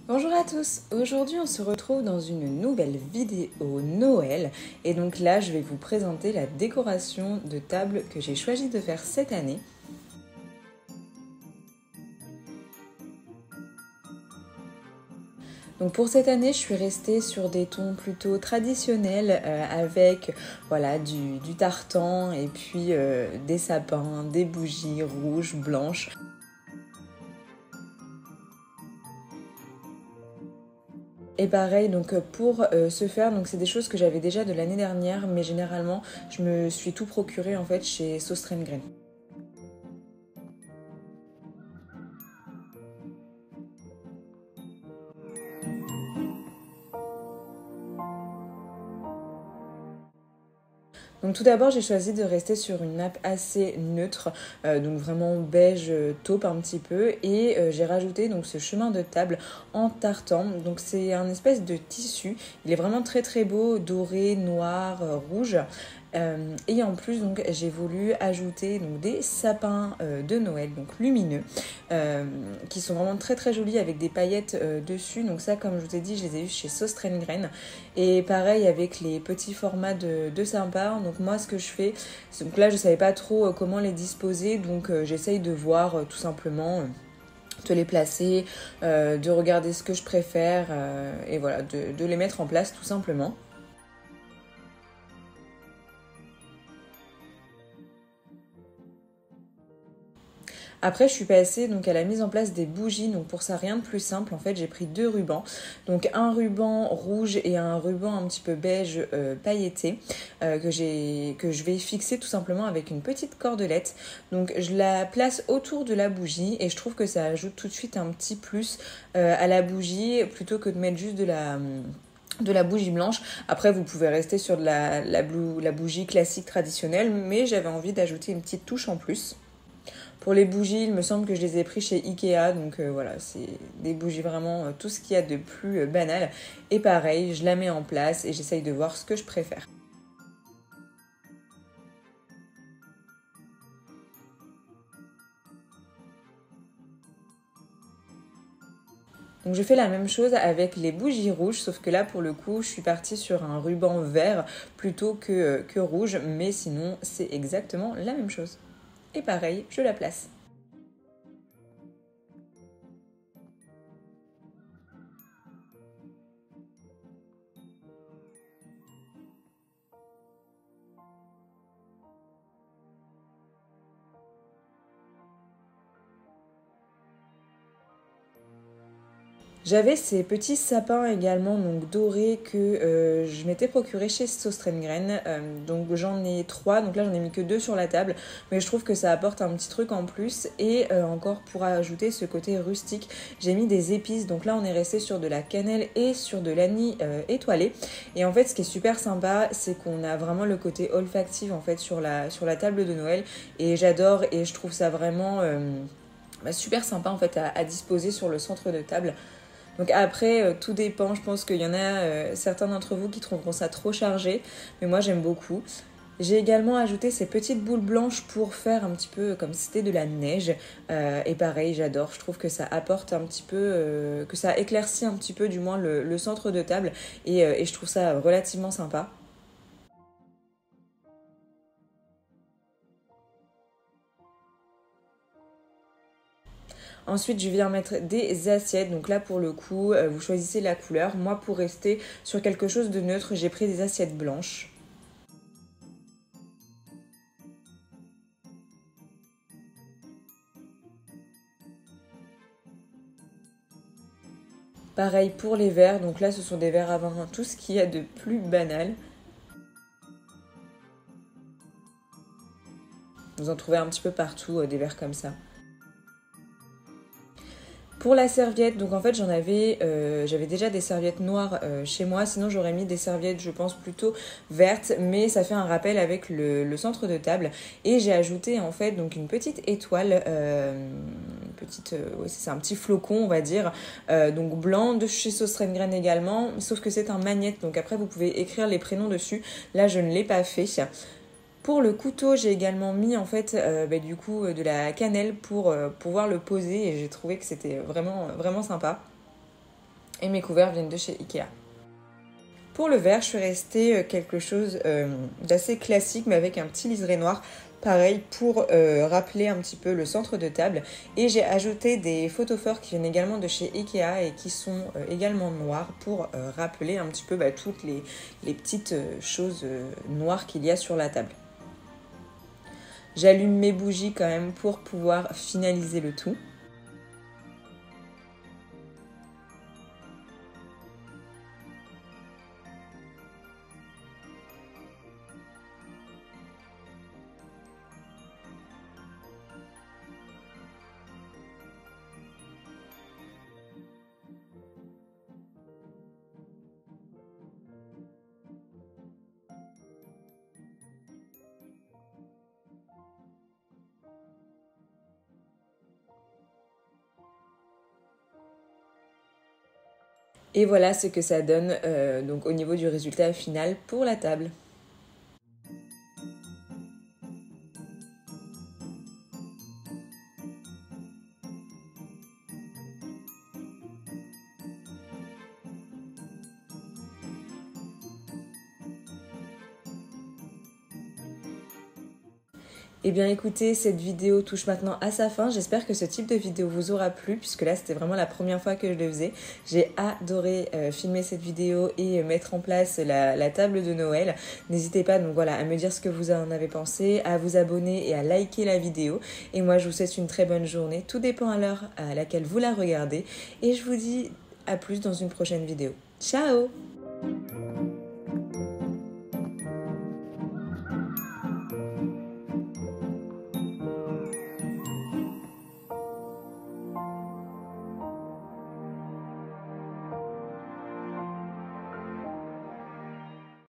Bonjour à tous, aujourd'hui on se retrouve dans une nouvelle vidéo Noël et donc là je vais vous présenter la décoration de table que j'ai choisi de faire cette année. Donc pour cette année je suis restée sur des tons plutôt traditionnels avec voilà, du tartan et puis des sapins, des bougies rouges, blanches. Et pareil, donc pour ce faire, donc c'est des choses que j'avais déjà de l'année dernière, mais généralement je me suis tout procuré en fait chez Sostrengren. Donc tout d'abord j'ai choisi de rester sur une nappe assez neutre, donc vraiment beige taupe un petit peu, et j'ai rajouté donc ce chemin de table en tartan. Donc c'est un espèce de tissu, il est vraiment très très beau, doré, noir, rouge. Et en plus donc j'ai voulu ajouter donc des sapins de Noël donc lumineux qui sont vraiment très très jolis avec des paillettes dessus. Donc ça, comme je vous ai dit, je les ai eu chez Sostrengren. Et pareil avec les petits formats de sapins. Donc moi ce que je fais, donc là je savais pas trop comment les disposer, donc j'essaye de voir tout simplement de les placer, de regarder ce que je préfère et voilà, de les mettre en place tout simplement. Après, je suis passée donc à la mise en place des bougies. Donc pour ça, rien de plus simple. En fait, j'ai pris deux rubans. Donc un ruban rouge et un ruban un petit peu beige pailleté que je vais fixer tout simplement avec une petite cordelette. Donc je la place autour de la bougie et je trouve que ça ajoute tout de suite un petit plus à la bougie plutôt que de mettre juste de la bougie blanche. Après, vous pouvez rester sur de la bougie classique traditionnelle, mais j'avais envie d'ajouter une petite touche en plus. Pour les bougies, il me semble que je les ai pris chez Ikea, donc voilà, c'est des bougies vraiment tout ce qu'il y a de plus banal. Et pareil, je la mets en place et j'essaye de voir ce que je préfère. Donc je fais la même chose avec les bougies rouges, sauf que là pour le coup je suis partie sur un ruban vert plutôt que rouge, mais sinon c'est exactement la même chose. Et pareil, je la place. J'avais ces petits sapins également donc dorés que je m'étais procuré chez Sostrengren. Donc j'en ai trois, donc là j'en ai mis que deux sur la table, mais je trouve que ça apporte un petit truc en plus. Et encore pour ajouter ce côté rustique, j'ai mis des épices. Donc là on est resté sur de la cannelle et sur de l'anis étoilé. Et en fait ce qui est super sympa, c'est qu'on a vraiment le côté olfactif en fait sur la table de Noël. Et j'adore et je trouve ça vraiment super sympa en fait à disposer sur le centre de table. Donc après, tout dépend. Je pense qu'il y en a certains d'entre vous qui trouveront ça trop chargé, mais moi j'aime beaucoup. J'ai également ajouté ces petites boules blanches pour faire un petit peu comme si c'était de la neige. Et pareil, j'adore. Je trouve que ça apporte un petit peu, que ça éclaircit un petit peu du moins le centre de table. Et je trouve ça relativement sympa. Ensuite, je viens mettre des assiettes. Donc là, pour le coup, vous choisissez la couleur. Moi, pour rester sur quelque chose de neutre, j'ai pris des assiettes blanches. Pareil pour les verres, donc là ce sont des verres à vin, tout ce qu'il y a de plus banal. Vous en trouvez un petit peu partout des verres comme ça. Pour la serviette, donc en fait j'avais déjà des serviettes noires chez moi, sinon j'aurais mis des serviettes je pense plutôt vertes, mais ça fait un rappel avec le centre de table. Et j'ai ajouté en fait donc une petite étoile, ouais, c'est un petit flocon on va dire, donc blanc de chez Sostrengren également, sauf que c'est un magnète, donc après vous pouvez écrire les prénoms dessus. Là je ne l'ai pas fait. Pour le couteau, j'ai également mis en fait du coup de la cannelle pour pouvoir le poser et j'ai trouvé que c'était vraiment, vraiment sympa. Et mes couverts viennent de chez Ikea. Pour le verre, je suis restée quelque chose d'assez classique mais avec un petit liseré noir. Pareil pour rappeler un petit peu le centre de table. Et j'ai ajouté des photophores qui viennent également de chez Ikea et qui sont également noirs pour rappeler un petit peu toutes les petites choses noires qu'il y a sur la table. J'allume mes bougies quand même pour pouvoir finaliser le tout. Et voilà ce que ça donne donc au niveau du résultat final pour la table. Eh bien écoutez, cette vidéo touche maintenant à sa fin. J'espère que ce type de vidéo vous aura plu puisque là c'était vraiment la première fois que je le faisais. J'ai adoré filmer cette vidéo et mettre en place la table de Noël. N'hésitez pas donc voilà à me dire ce que vous en avez pensé, à vous abonner et à liker la vidéo. Et moi je vous souhaite une très bonne journée. Tout dépend à l'heure à laquelle vous la regardez. Et je vous dis à plus dans une prochaine vidéo. Ciao!